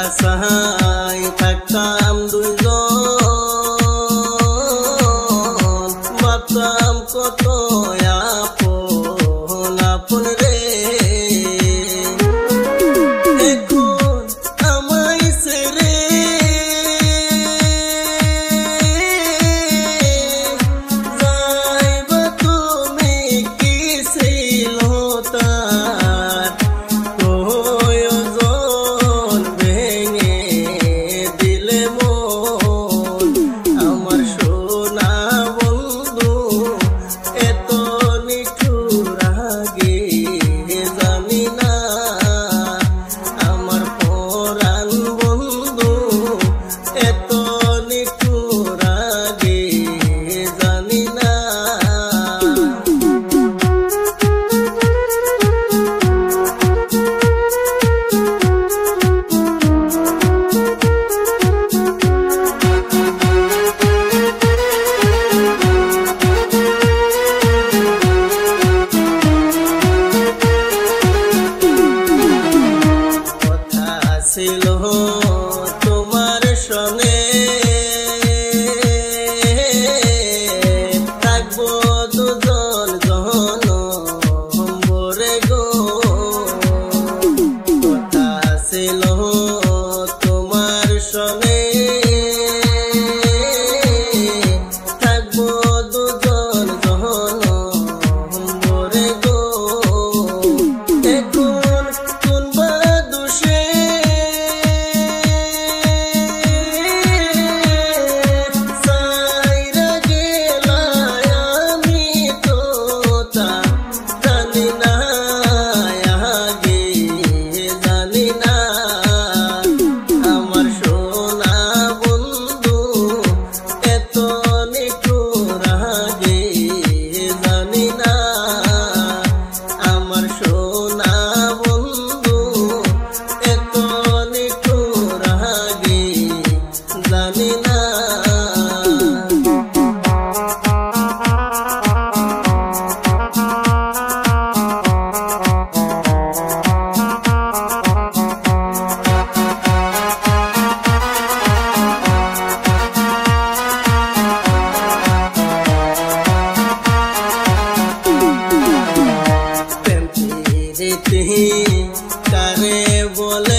আশায় থাকতাম দুইজন, ভাবতাম কত আপন আপন রে। এখন আমায় ছেড়ে যাইবা তুমি, কি ছিল তার প্রয়োজন ভেঙে দিলে মন। আমার সোনা বন্ধু এত নিঠুর আগে জানি না, আমার পরাণ বন্ধু এত নিঠুর আগে জানি না। কথা ছিল তোমার সঙ্গে থাকবো দুজন জনমরে গো। কথা ছিল তোমার সঙ্গে থাকবো দুজন জনমরে গো। এখন কোন বা দোষে সাইরা গেলা, আমি তো তা জানি না, আগে জানি না। আমার সোনা বন্ধু এত নিঠুর আগে জানি না, আমার সোনা বন্ধু এত নিঠুর আগে জানি না। প্রেম প্রীতি কারে বলে